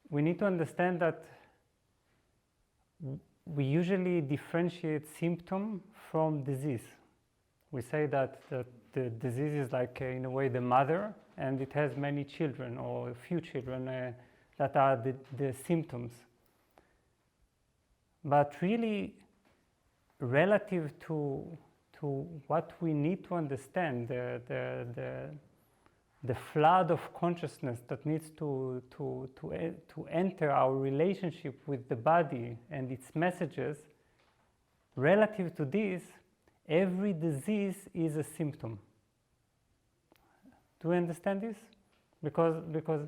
we need to understand that we usually differentiate symptom from disease. We say that the disease is like, in a way, the mother, and it has many children or a few children that are the symptoms. But really, relative to what we need to understand, the flood of consciousness that needs to enter our relationship with the body and its messages, relative to this, every disease is a symptom. Do you understand this? Because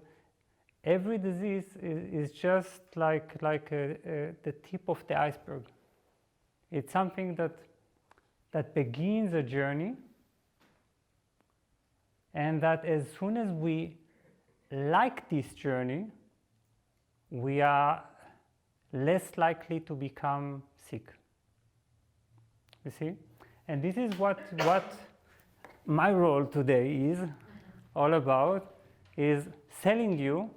every disease is just like the tip of the iceberg. It's something that begins a journey, and that as soon as we like this journey, we are less likely to become sick. You see? And this is what my role today is all about, is selling you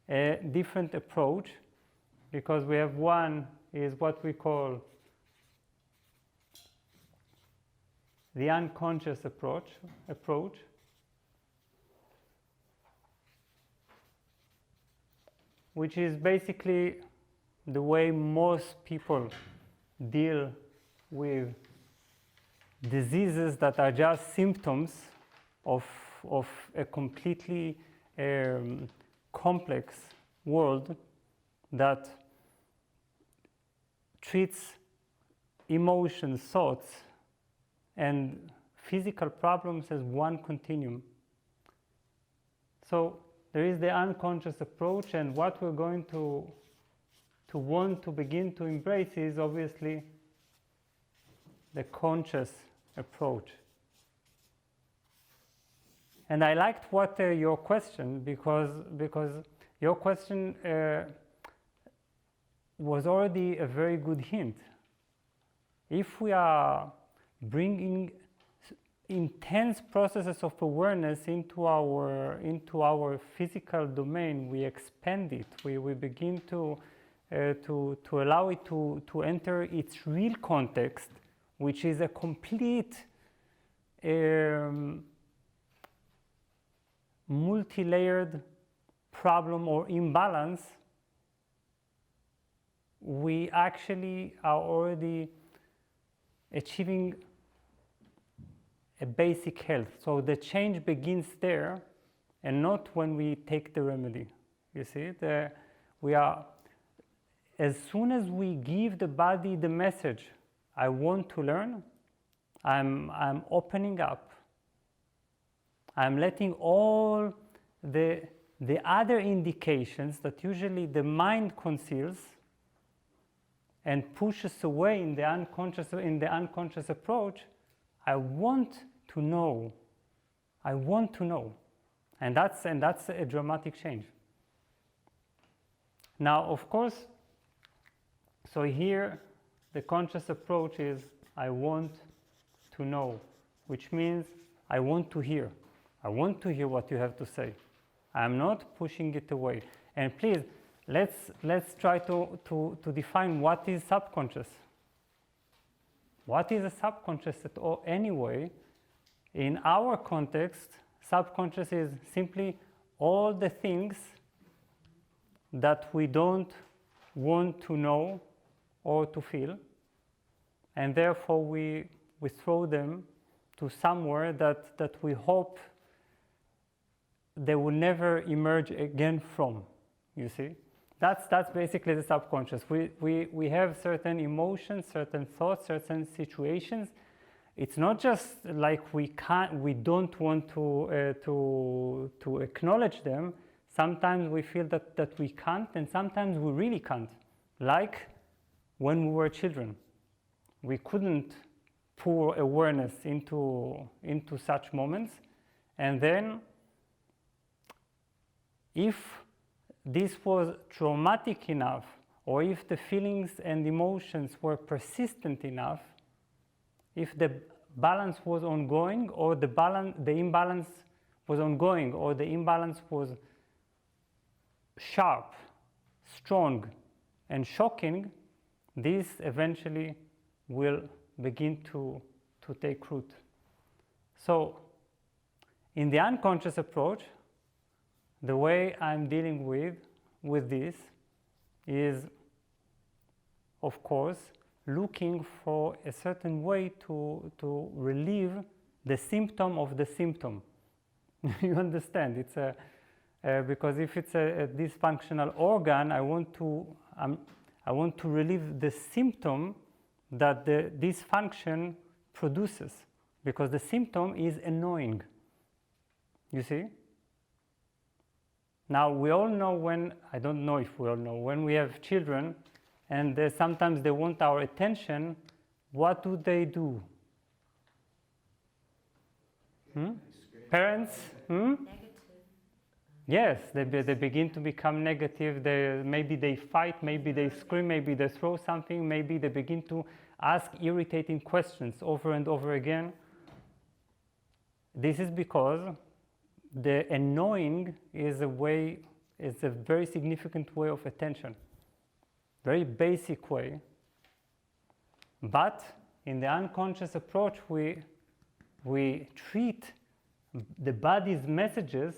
a different approach, because we have one is what we call the unconscious approach, which is basically the way most people deal with diseases that are just symptoms of a completely complex world that treats emotions, thoughts, and physical problems as one continuum. So there is the unconscious approach, and what we're going to want to begin to embrace is obviously the conscious approach. And I liked what your question, because your question was already a very good hint. If we are bringing intense processes of awareness into our physical domain, we expand it. We begin to allow it to enter its real context, which is a complete multi-layered problem or imbalance. We actually are already achieving a basic health. So the change begins there, and not when we take the remedy. You see, we are, as soon as we give the body the message, I want to learn, I'm opening up. I'm letting all the other indications that usually the mind conceals and pushes away in the unconscious approach. I want to know. I want to know, and that's a dramatic change. Now, of course, so here the conscious approach is I want to know, which means I want to hear. I want to hear what you have to say. I'm not pushing it away. And please, let's try to define what is subconscious. What is a subconscious at all anyway? In our context, subconscious is simply all the things that we don't want to know or to feel, and therefore we throw them to somewhere that we hope they will never emerge again from. You see, that's basically the subconscious. We have certain emotions, certain thoughts, certain situations. It's not just like we don't want to acknowledge them. Sometimes we feel that we can't, and sometimes we really can't. Like when we were children, we couldn't pour awareness into such moments, and then if this was traumatic enough, or if the feelings and emotions were persistent enough, if the balance was ongoing, or the imbalance was ongoing, or the imbalance was sharp, strong, and shocking, this eventually will begin to take root. So in the unconscious approach, the way I'm dealing with this is, of course, looking for a certain way to relieve the symptom of the symptom. You understand? It's because if it's a dysfunctional organ, I want to relieve the symptom that the dysfunction produces, because the symptom is annoying. You see? Now, we all know when, I don't know if we all know, when we have children and sometimes they want our attention, what do they do? Parents? Negative. Yes, they begin to become negative. Maybe they fight, maybe they scream, maybe they throw something, maybe they begin to ask irritating questions over and over again. This is because the annoying is a very significant way of attention, very basic way. But in the unconscious approach, we treat the body's messages,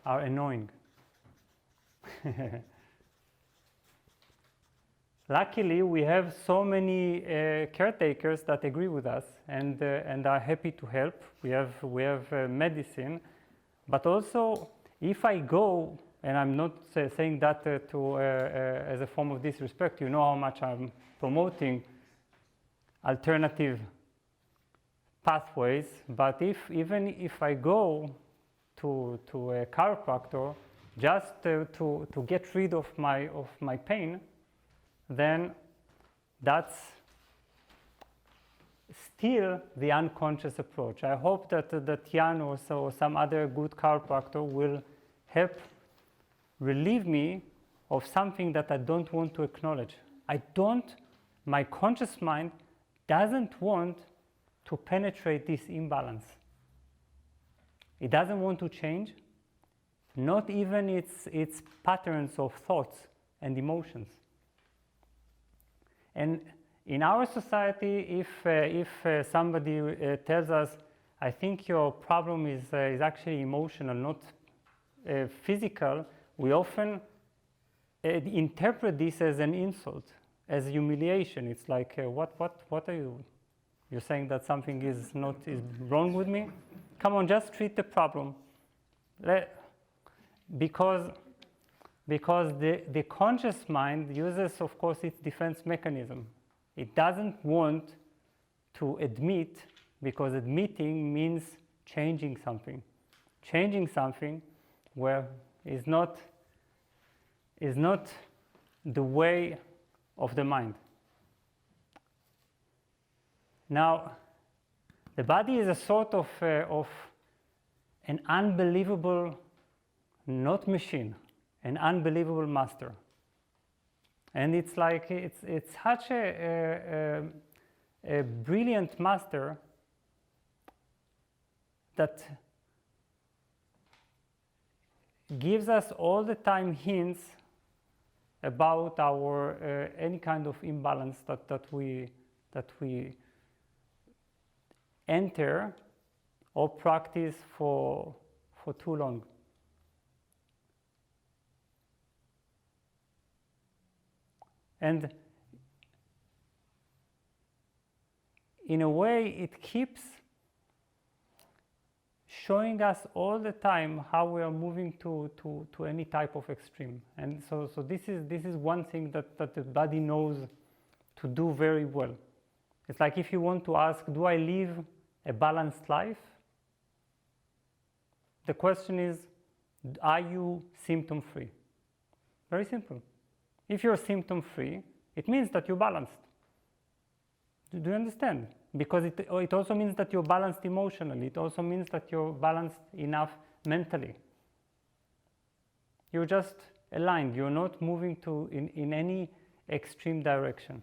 are annoying. Luckily, we have so many caretakers that agree with us and are happy to help. We have medicine, but also if I go, and I'm not saying that as a form of disrespect. You know how much I'm promoting alternative pathways. But even if I go to a chiropractor just to get rid of my pain, then that's still the unconscious approach. I hope that Jan or some other good chiropractor will help relieve me of something that I don't want to acknowledge. My conscious mind doesn't want to penetrate this imbalance. It doesn't want to change, not even its patterns of thoughts and emotions. And in our society, if somebody tells us, I think your problem is actually emotional, not physical, we often interpret this as an insult, as humiliation. It's like, what are you? You're saying that something is wrong with me? Come on, just treat the problem. Because the conscious mind uses, of course, its defense mechanism. It doesn't want to admit, because admitting means changing something. Changing something where is not the way of the mind. Now, the body is a sort of an unbelievable, not machine, an unbelievable master. And it's like, it's such a brilliant master that gives us all the time hints about our any kind of imbalance that we enter or practice for too long. And in a way, it keeps showing us all the time how we are moving to any type of extreme. And so this is one thing that the body knows to do very well. It's like if you want to ask, do I live a balanced life? The question is, are you symptom-free? Very simple. If you're symptom-free, it means that you're balanced. Do you understand? Because it also means that you're balanced emotionally. It also means that you're balanced enough mentally. You're just aligned. You're not moving in any extreme direction.